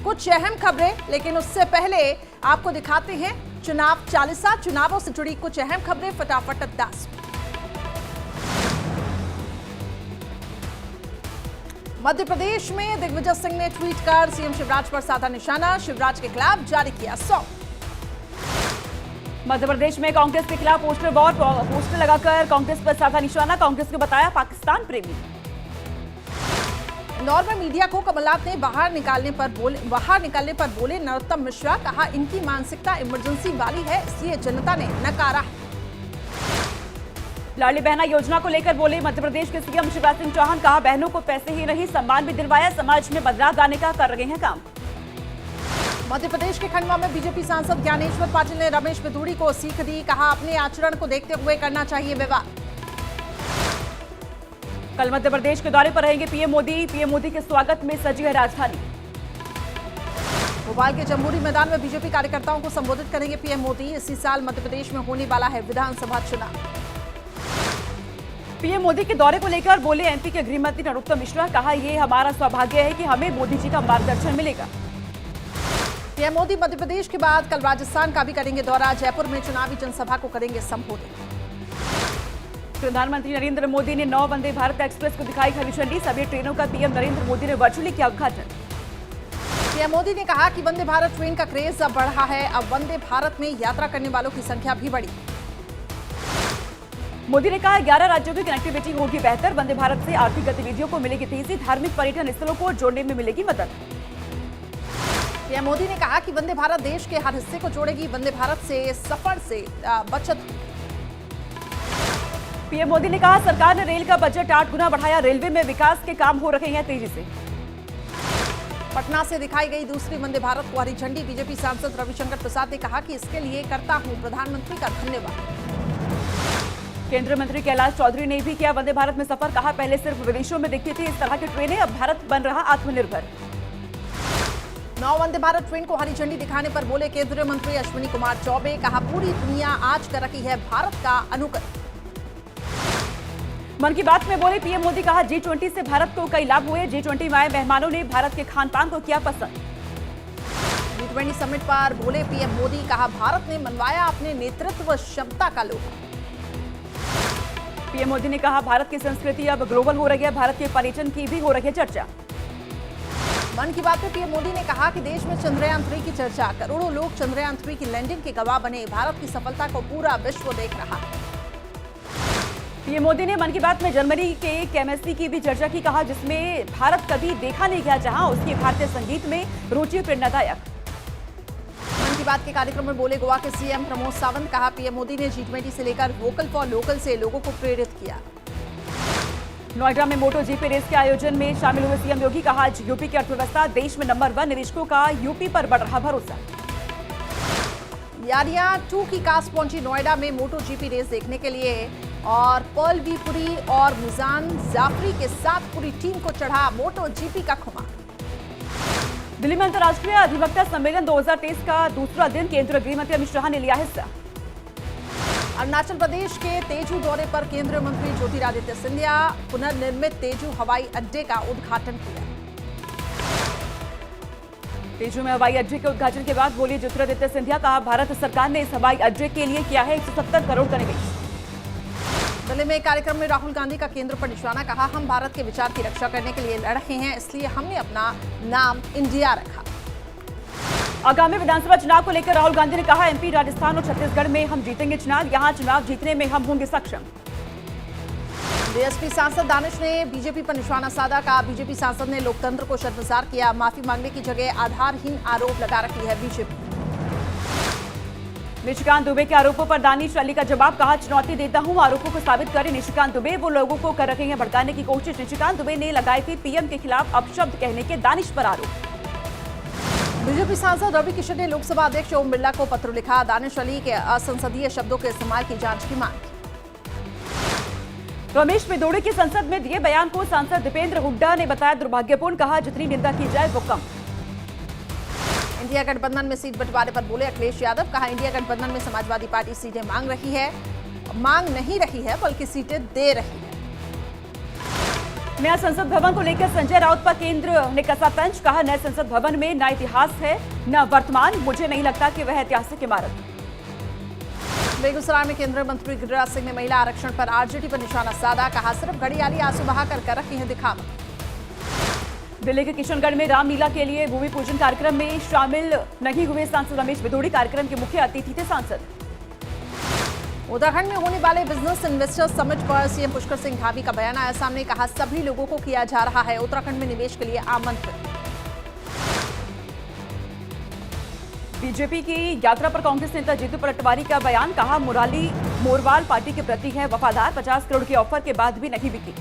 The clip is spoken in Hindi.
कुछ अहम खबरें, लेकिन उससे पहले आपको दिखाते हैं चुनाव चालीसा। चुनावों से जुड़ी कुछ अहम खबरें फटाफट अंदाज में। मध्य प्रदेश में दिग्विजय सिंह ने ट्वीट कर सीएम शिवराज पर साधा निशाना, शिवराज के खिलाफ जारी किया सॉन्ग। मध्य प्रदेश में कांग्रेस के खिलाफ पोस्टर लगाकर कांग्रेस पर साधा निशाना, कांग्रेस को बताया पाकिस्तान प्रेमी। इंदौर में मीडिया को कमलनाथ ने बाहर निकालने पर बोले नरोत्तम मिश्रा, कहा इनकी मानसिकता इमरजेंसी वाली है, इसलिए जनता ने नकारा। लाडली बहना योजना को लेकर बोले मध्य प्रदेश के सीएम शिवराज सिंह चौहान, कहा बहनों को पैसे ही नहीं सम्मान भी दिलवाया, समाज में बदलाव लाने का कर रहे हैं काम। मध्य प्रदेश के खंडवा में बीजेपी सांसद ज्ञानेश्वर पाटिल ने रमेश बिधूड़ी को सीख दी, कहा अपने आचरण को देखते हुए करना चाहिए विवाद। कल मध्य प्रदेश के दौरे पर रहेंगे पीएम मोदी के स्वागत में सजी है राजधानी। भोपाल के जम्बूरी मैदान में बीजेपी कार्यकर्ताओं को संबोधित करेंगे पीएम मोदी। इसी साल मध्य प्रदेश में होने वाला है विधानसभा चुनाव। पीएम मोदी के दौरे को लेकर बोले एमपी के गृह मंत्री नरोत्तम मिश्रा, कहा यह हमारा सौभाग्य है कि हमें मोदी जी का मार्गदर्शन मिलेगा। पीएम मोदी मध्य प्रदेश के बाद कल राजस्थान का भी करेंगे दौरा, जयपुर में चुनावी जनसभा को करेंगे संबोधित। प्रधानमंत्री नरेंद्र मोदी ने 9 वंदे भारत एक्सप्रेस को दिखाई हरी झंडी, सभी ट्रेनों का पीएम नरेंद्र मोदी ने वर्चुअली किया उद्घाटन। पीएम मोदी ने कहा कि वंदे भारत ट्रेन का क्रेज अब बढ़ा है, अब वंदे भारत में यात्रा करने वालों की संख्या भी बढ़ी। मोदी ने कहा 11 राज्यों की कनेक्टिविटी होगी बेहतर, वंदे भारत से आर्थिक गतिविधियों को मिलेगी तेजी, धार्मिक पर्यटन स्थलों को जोड़ने में मिलेगी मदद। पीएम मोदी ने कहा कि वंदे भारत देश के हर हिस्से को जोड़ेगी, वंदे भारत से सफर से बचत। पीएम मोदी ने कहा सरकार ने रेल का बजट 8 गुना बढ़ाया, रेलवे में विकास के काम हो रहे हैं तेजी से। पटना से दिखाई गई दूसरी वंदे भारत को हरी झंडी, बीजेपी सांसद रविशंकर प्रसाद ने कहा कि इसके लिए करता हूं प्रधानमंत्री का धन्यवाद। केंद्रीय मंत्री कैलाश चौधरी ने भी किया वंदे भारत में सफर, कहा पहले सिर्फ विदेशों में दिखती थी इस तरह की ट्रेनें, अब भारत बन रहा आत्मनिर्भर। 9 वंदे भारत ट्रेन को हरी झंडी दिखाने पर बोले केंद्रीय मंत्री अश्विनी कुमार चौबे, कहा पूरी दुनिया आज कर रही है भारत का अनुकरण। मन की बात में बोले पीएम मोदी, कहा G20 से भारत को कई लाभ हुए, G20 में आए मेहमानों ने भारत के खान पान को किया पसंद। G20 समिट पर बोले पीएम मोदी, कहा भारत ने मनवाया अपने नेतृत्व क्षमता का लोहा। पीएम मोदी ने कहा भारत की संस्कृति अब ग्लोबल हो रही है, भारत के पर्यटन की भी हो रही है चर्चा। मन की बात में पीएम मोदी ने कहा कि देश में चंद्रयान 3 की चर्चा, करोड़ों लोग चंद्रयान 3 की लैंडिंग के गवाह बने, भारत की सफलता को पूरा विश्व देख रहा है। पीएम मोदी ने मन की बात में जर्मनी के केमिस्ट्री की भी चर्चा की, कहा जिसमें भारत कभी देखा नहीं गया, जहां उसकी भारतीय संगीत में रुचि प्रेरणादायक। मन की बात के कार्यक्रम में बोले गोवा के सीएम प्रमोद सावंत, कहा पीएम मोदी ने G20 से लेकर वोकल फॉर लोकल से लोगों को प्रेरित किया। नोएडा में मोटो जीपी रेस के आयोजन में शामिल हुए सीएम योगी, कहा यूपी की अर्थव्यवस्था देश में नंबर 1, निवेशकों का यूपी पर बढ़ रहा भरोसा। यारियां 2 की कास्ट पहुंची नोएडा में मोटो जीपी रेस देखने के लिए और पर्ल बी पुरी और मिजान जाफरी के साथ पूरी टीम को चढ़ा मोटो जीपी का खुमार। दिल्ली में अंतर्राष्ट्रीय अधिवक्ता सम्मेलन 2023 का दूसरा दिन, केंद्रीय गृह मंत्री अमित शाह ने लिया हिस्सा। अरुणाचल प्रदेश के तेजू दौरे पर केंद्रीय मंत्री ज्योतिरादित्य सिंधिया, पुनर्निर्मित तेजू हवाई अड्डे का उद्घाटन किया। तेजू में हवाई अड्डे के उद्घाटन के बाद बोली ज्योतिरादित्य सिंधिया, कहा भारत सरकार ने इस हवाई अड्डे के लिए किया है 170 करोड़ का निवेश। दिल्ली में एक कार्यक्रम में राहुल गांधी का केंद्र पर निशाना, कहा हम भारत के विचार की रक्षा करने के लिए लड़ रहे हैं, इसलिए हमने अपना नाम इंडिया रखा। आगामी विधानसभा चुनाव को लेकर राहुल गांधी ने कहा एमपी, राजस्थान और छत्तीसगढ़ में हम जीतेंगे चुनाव, यहां चुनाव जीतने में हम होंगे सक्षम। बीएसपी सांसद दानिश ने बीजेपी पर निशाना साधा, कहा बीजेपी सांसद ने लोकतंत्र को शर्मसार किया, माफी मांगने की जगह आधारहीन आरोप लगा रखी है बीजेपी। निशिकांत दुबे के आरोपों पर दानिश अली का जवाब, कहा चुनौती देता हूं, आरोपों को साबित करें निशिकांत दुबे, वो लोगों को कर रहे हैं भड़काने की कोशिश। निशिकांत दुबे ने लगाए थे पीएम के खिलाफ अपशब्द कहने के दानिश पर आरोप। बीजेपी सांसद रवि किशन ने लोकसभा अध्यक्ष ओम बिरला को पत्र लिखा, दानिश अली के असंसदीय शब्दों के इस्तेमाल की जांच की मांग। रमेश बिधूड़ी की संसद में दिए बयान को सांसद दीपेंद्र हुड्डा ने बताया दुर्भाग्यपूर्ण, कहा जितनी निंदा की जाए वो कम। इंडिया गठबंधन में सीट बंटवारे पर बोले अखिलेश यादव, कहा इंडिया गठबंधन में समाजवादी पार्टी सीटें मांग नहीं रही है बल्कि सीटें दे रही है। नया संसद भवन को लेकर संजय राउत पर केंद्र ने कसा तंज, कहा नए संसद भवन में न इतिहास है न वर्तमान, मुझे नहीं लगता कि वह ऐतिहासिक इमारत। बेगूसराय में केंद्रीय मंत्री गिरिराज सिंह ने महिला आरक्षण पर आरजेडी पर निशाना साधा, कहा सिर्फ घड़ियाली आंसू बहा कर रखी है दिखावा। दिल्ली के किशनगढ़ में रामलीला के लिए भूमि पूजन कार्यक्रम में शामिल नहीं हुए सांसद रमेश बिधूड़ी, कार्यक्रम के मुख्य अतिथि थे सांसद। उत्तराखंड में होने वाले बिजनेस इन्वेस्टर्स समिट पर सीएम पुष्कर सिंह धामी का बयान आया सामने, कहा सभी लोगों को किया जा रहा है उत्तराखंड में निवेश के लिए आमंत्रित। बीजेपी की यात्रा पर कांग्रेस नेता जीतू पटवारी का बयान, कहा मुराली मोरवाल पार्टी के प्रति है वफादार, 50 करोड़ के ऑफर के बाद भी नहीं बिकी।